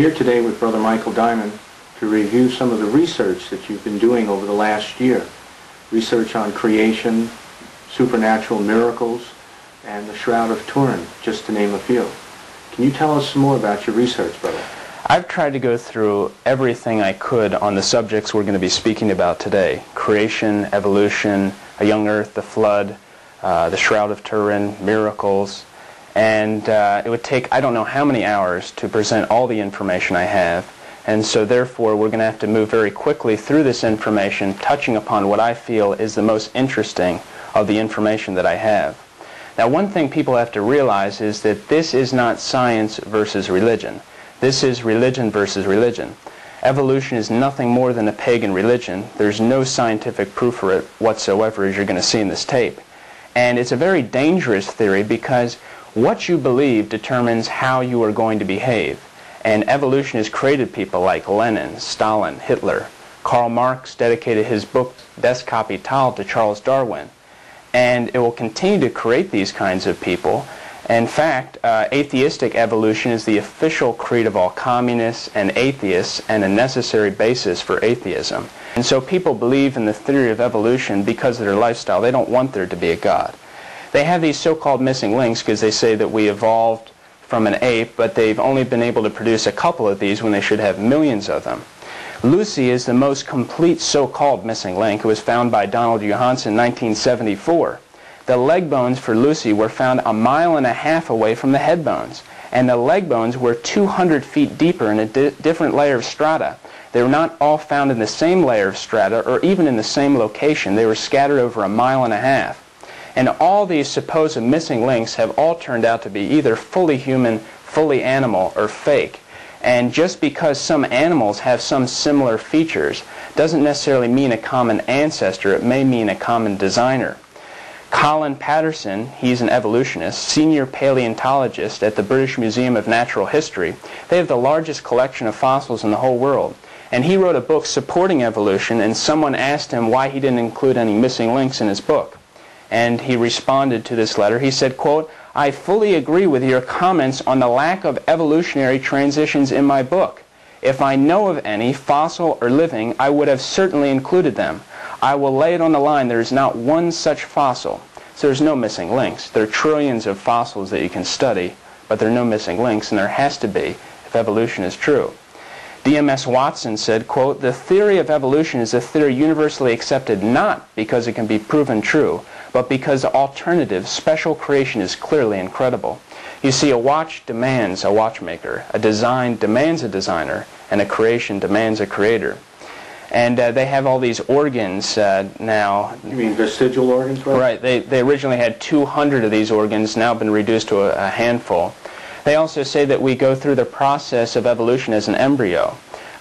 here today with Brother Michael Diamond to review some of the research that you've been doing over the last year. Research on creation, supernatural miracles, and the Shroud of Turin, just to name a few. Can you tell us some more about your research, brother? I've tried to go through everything I could on the subjects we're going to be speaking about today. Creation, evolution, a young earth, the flood, the Shroud of Turin, miracles. And it would take I don't know how many hours to present all the information I have. And so therefore we're going to have to move very quickly through this information, touching upon what I feel is the most interesting of the information that I have. Now, one thing people have to realize is that this is not science versus religion. This is religion versus religion. Evolution is nothing more than a pagan religion. There's no scientific proof for it whatsoever, as you're going to see in this tape. And it's a very dangerous theory because what you believe determines how you are going to behave. And evolution has created people like Lenin, Stalin, Hitler. Karl Marx dedicated his book, Das Kapital, to Charles Darwin. And it will continue to create these kinds of people. In fact, atheistic evolution is the official creed of all communists and atheists and a necessary basis for atheism. And so people believe in the theory of evolution because of their lifestyle. They don't want there to be a God. They have these so-called missing links because they say that we evolved from an ape, but they've only been able to produce a couple of these when they should have millions of them. Lucy is the most complete so-called missing link. It was found by Donald Johanson in 1974. The leg bones for Lucy were found 1.5 miles away from the head bones, and the leg bones were 200 feet deeper in a different layer of strata. They were not all found in the same layer of strata or even in the same location. They were scattered over 1.5 miles. And all these supposed missing links have all turned out to be either fully human, fully animal, or fake. And just because some animals have some similar features doesn't necessarily mean a common ancestor. It may mean a common designer. Colin Patterson, he's an evolutionist, senior paleontologist at the British Museum of Natural History. They have the largest collection of fossils in the whole world. And he wrote a book supporting evolution, and someone asked him why he didn't include any missing links in his book. And he responded to this letter. He said, quote, "I fully agree with your comments on the lack of evolutionary transitions in my book. If I know of any, fossil or living, I would have certainly included them. I will lay it on the line, there is not one such fossil." So there's no missing links. There are trillions of fossils that you can study, but there are no missing links, and there has to be if evolution is true. D.M.S. Watson said, quote, "The theory of evolution is a theory universally accepted not because it can be proven true, but because the alternative, special creation, is clearly incredible. You see, a watch demands a watchmaker, a design demands a designer, and a creation demands a creator." And they have all these organs now. You mean vestigial organs? Right. They originally had 200 of these organs, now been reduced to a handful. They also say that we go through the process of evolution as an embryo.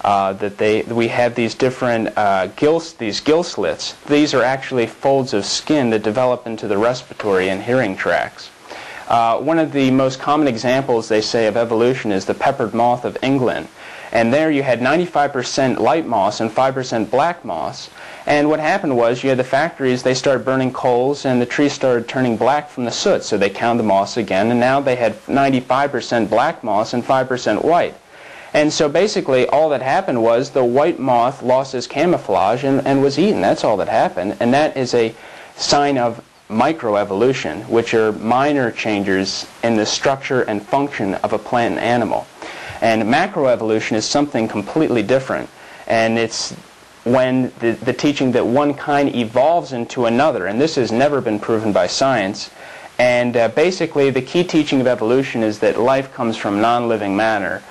We have these different gill slits. These are actually folds of skin that develop into the respiratory and hearing tracts. One of the most common examples, they say, of evolution is the peppered moth of England. And there you had 95% light moss and 5% black moss. And what happened was you had the factories, they started burning coals, and the trees started turning black from the soot. So they counted the moss again, and now they had 95% black moss and 5% white. And so basically all that happened was the white moth lost its camouflage and was eaten. That's all that happened. And that is a sign of microevolution, which are minor changes in the structure and function of a plant and animal. And macroevolution is something completely different. And it's when the teaching that one kind evolves into another. And this has never been proven by science. And basically the key teaching of evolution is that life comes from non-living matter,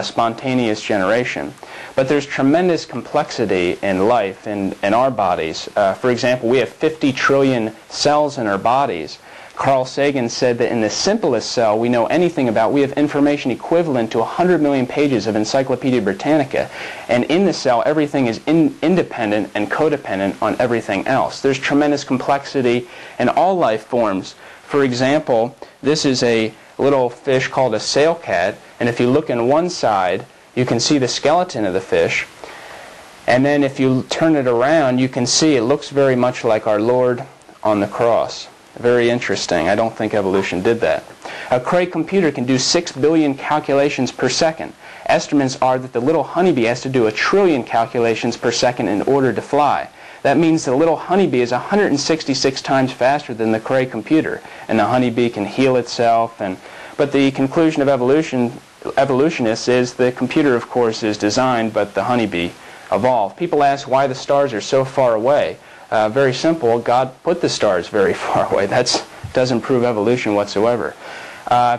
spontaneous generation. But there's tremendous complexity in life, in our bodies. For example, we have 50 trillion cells in our bodies. Carl Sagan said that in the simplest cell we know anything about, we have information equivalent to 100 million pages of Encyclopedia Britannica. And in the cell, everything is independent and codependent on everything else. There's tremendous complexity in all life forms. For example, this is a little fish called a sailcat, and if you look on one side, you can see the skeleton of the fish. And then if you turn it around, you can see it looks very much like our Lord on the cross. Very interesting. I don't think evolution did that. A Cray computer can do 6 billion calculations per second. estimates are that the little honeybee has to do 1 trillion calculations per second in order to fly. That means the little honeybee is 166 times faster than the Cray computer, and the honeybee can heal itself. But the conclusion of evolutionists is the computer, of course, is designed, but the honeybee evolved. People ask why the stars are so far away. Very simple. God put the stars very far away. That doesn't prove evolution whatsoever.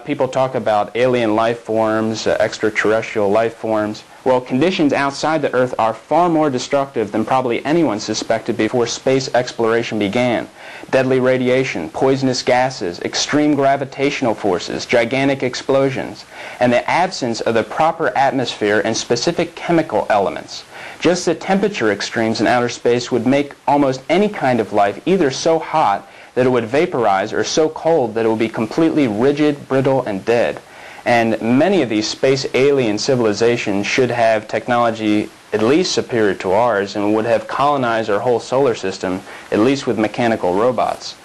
People talk about alien life forms, extraterrestrial life forms. Well, conditions outside the Earth are far more destructive than probably anyone suspected before space exploration began. Deadly radiation, poisonous gases, extreme gravitational forces, gigantic explosions, and the absence of the proper atmosphere and specific chemical elements. Just the temperature extremes in outer space would make almost any kind of life either so hot that it would vaporize or so cold that it would be completely rigid, brittle, and dead. And many of these space alien civilizations should have technology at least superior to ours and would have colonized our whole solar system, at least with mechanical robots.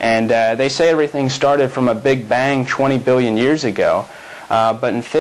And they say everything started from a big bang 20 billion years ago, but in